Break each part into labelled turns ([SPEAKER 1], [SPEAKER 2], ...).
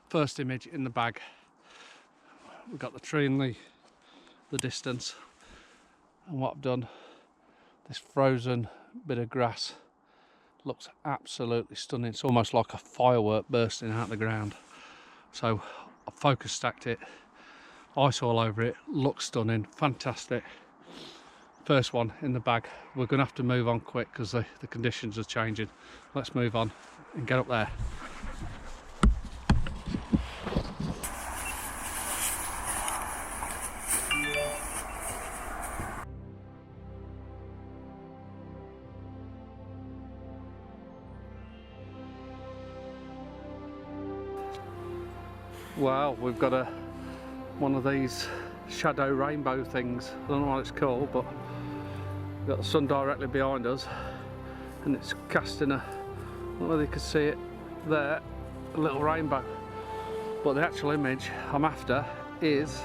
[SPEAKER 1] first image in the bag. We've got the tree in the distance, and what I've done, this frozen bit of grass looks absolutely stunning. It's almost like a firework bursting out of the ground. So I focus stacked it, ice all over it, looks stunning, fantastic. First one in the bag. We're going to have to move on quick because the conditions are changing. Let's move on and get up there. Wow, we've got one of these shadow rainbow things. I don't know what it's called, but we've got the sun directly behind us and it's casting I don't know whether you can see it there, a little rainbow. But the actual image I'm after is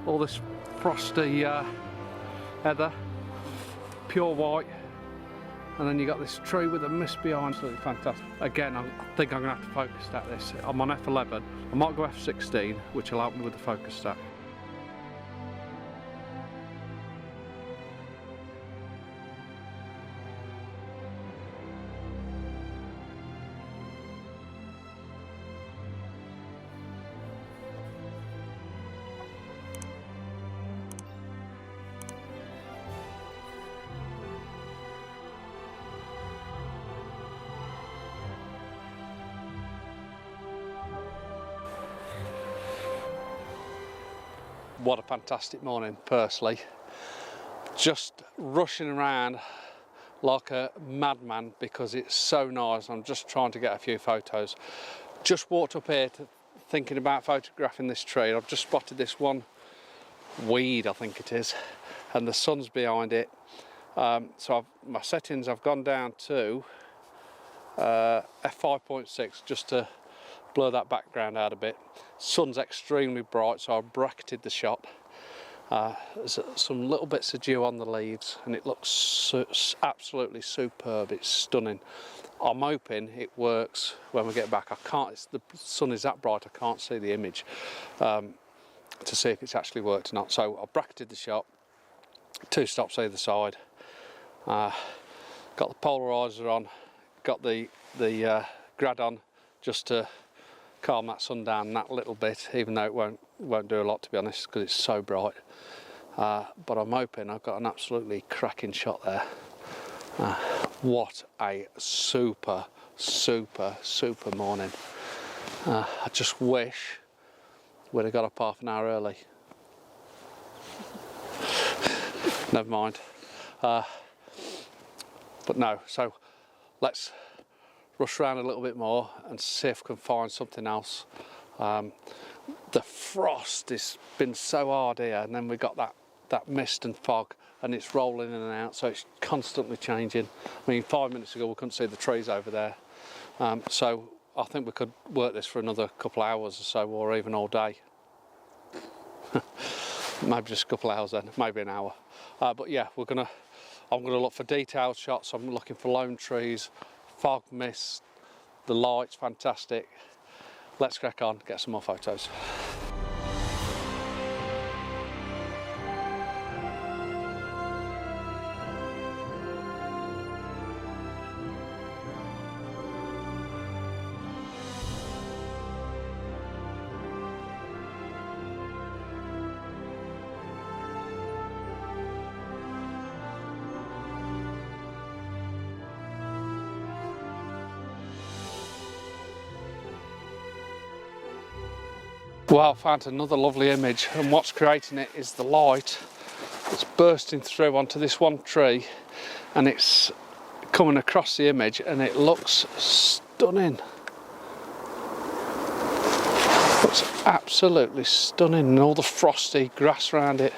[SPEAKER 1] all this frosty heather, pure white, and then you got this tree with a mist behind. Absolutely fantastic. Again, I think I'm going to have to focus stack this. I'm on F11. I might go F16, which will help me with the focus stack. What a fantastic morning, personally. Just rushing around like a madman because it's so nice. I'm just trying to get a few photos. Just walked up here thinking about photographing this tree. I've just spotted this one weed, I think it is, and the sun's behind it. So my settings, I've gone down to f5.6 just to blur that background out a bit. Sun's extremely bright, so I've bracketed the shot. There's some little bits of dew on the leaves and it looks absolutely superb. It's stunning. I'm hoping it works when we get back. The sun is that bright I can't see the image to see if it's actually worked or not. So I've bracketed the shot, 2 stops either side, got the polarizer on, got the grad on just to calm that sun down that little bit, even though it won't do a lot, to be honest, because it's so bright. But I'm hoping I've got an absolutely cracking shot there. What a super morning. I just wish we'd have got up half an hour early. Never mind. But no, so let's rush around a little bit more and see if we can find something else. The frost has been so hard here, and then we got that mist and fog, and it's rolling in and out, so it's constantly changing. I mean, 5 minutes ago we couldn't see the trees over there, so I think we could work this for another couple of hours or so, or even all day. Maybe just a couple of hours then, maybe an hour. But yeah, I'm gonna look for detailed shots. I'm looking for lone trees, fog, mist, the light's fantastic. Let's crack on, get some more photos. Well, I found another lovely image, and what's creating it is the light that's bursting through onto this one tree, and it's coming across the image and it looks stunning. Looks absolutely stunning, and all the frosty grass around it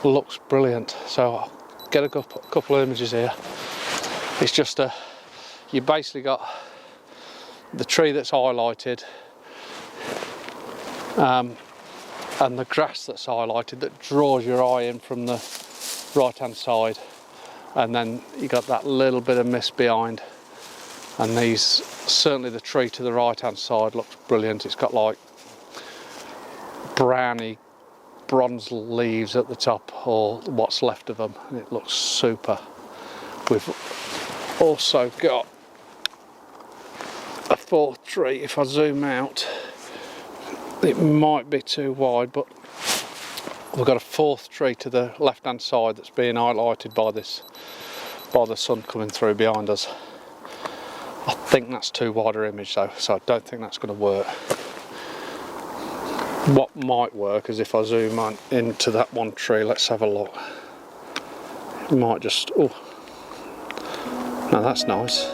[SPEAKER 1] looks brilliant. So I'll get a couple of images here. It's just you basically got the tree that's highlighted, and the grass that's highlighted that draws your eye in from the right hand side, and then you got that little bit of mist behind, And these, certainly the tree to the right hand side looks brilliant. It's got like browny bronze leaves at the top, or what's left of them, and it looks super. We've also got a fourth tree. If I zoom out, it might be too wide, but we've got a fourth tree to the left hand side that's being highlighted by the sun coming through behind us. I think that's too wide an image though, so I don't think that's going to work. What might work is if I zoom on into that one tree. Let's have a look. It might just, oh, no, that's nice.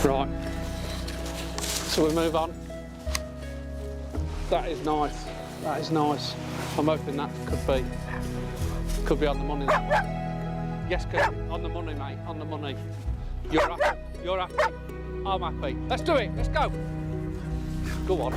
[SPEAKER 1] Right, so we move on. That is nice. That is nice. I'm hoping that could be on the money. Yes, on the money, mate. On the money. You're happy. You're happy. I'm happy. Let's do it. Let's go. Go on.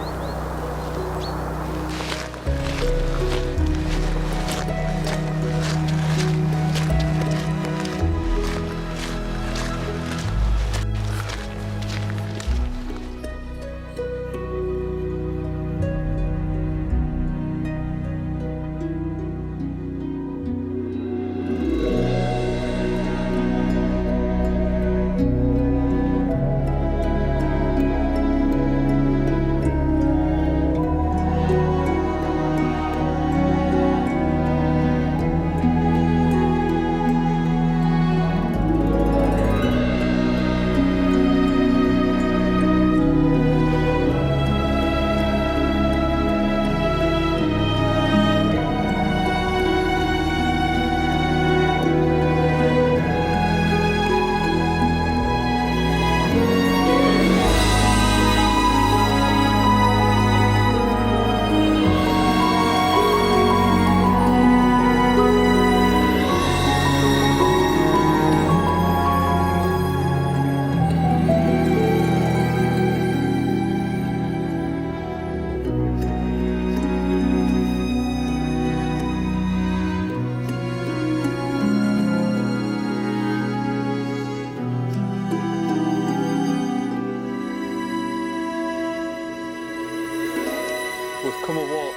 [SPEAKER 1] We've come a walk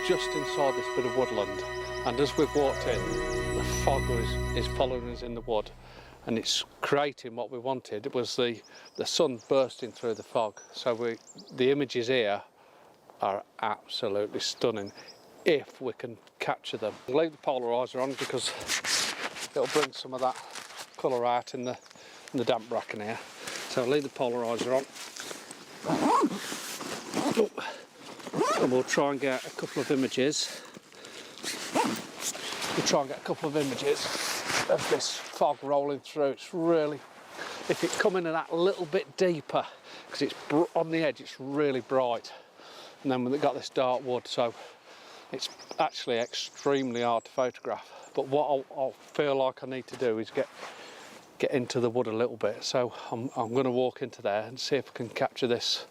[SPEAKER 1] just inside this bit of woodland, and as we've walked in, the fog is following us in the wood, and it's creating what we wanted. It was the sun bursting through the fog, so the images here are absolutely stunning if we can capture them. I'll leave the polarizer on because it'll bring some of that colour out in the damp bracken here. So I'll leave the polarizer on. Oh. And we'll try and get a couple of images. We'll try and get a couple of images of this fog rolling through. It's really, if it come in that little bit deeper, because it's on the edge, it's really bright. And then we've got this dark wood, so it's actually extremely hard to photograph. But what I'll feel like I need to do is get into the wood a little bit. So I'm going to walk into there and see if I can capture this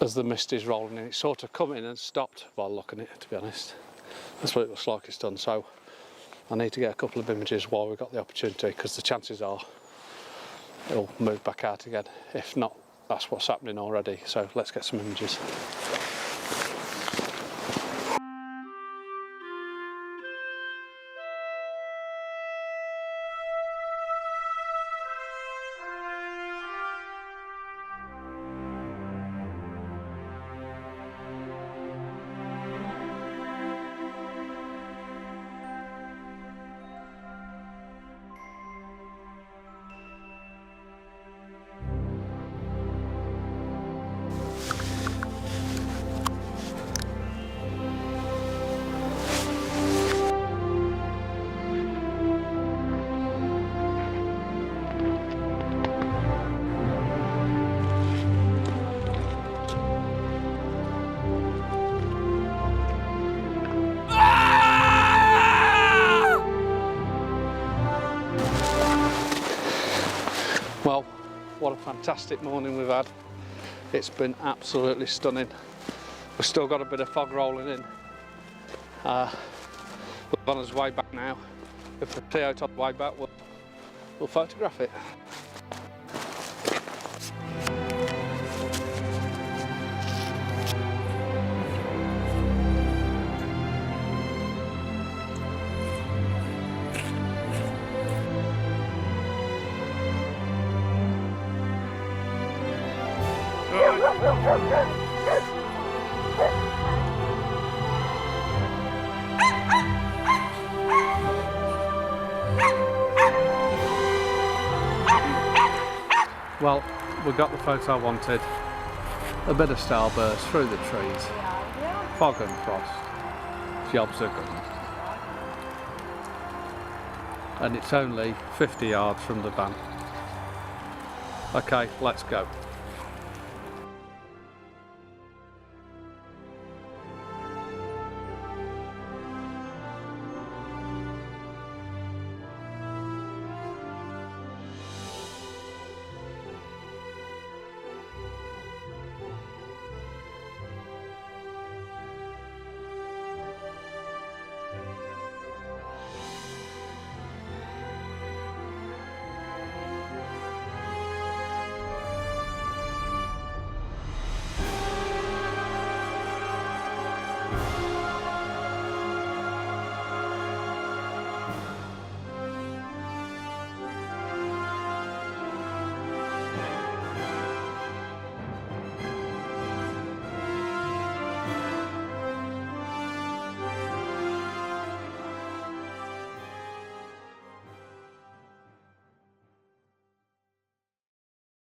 [SPEAKER 1] as the mist is rolling in. It's sort of come in and stopped while looking at it, to be honest. That's what it looks like it's done. So I need to get a couple of images while we've got the opportunity, because the chances are it'll move back out again. If not, that's what's happening already. So let's get some images. what a fantastic morning we've had. It's been absolutely stunning. We've still got a bit of fog rolling in. We're on his way back now. If we see out on the way back, we'll photograph it. Well, we got the photo I wanted. A bit of starburst through the trees. Fog and frost. Jobs are good. And it's only 50 yards from the van. Okay, let's go.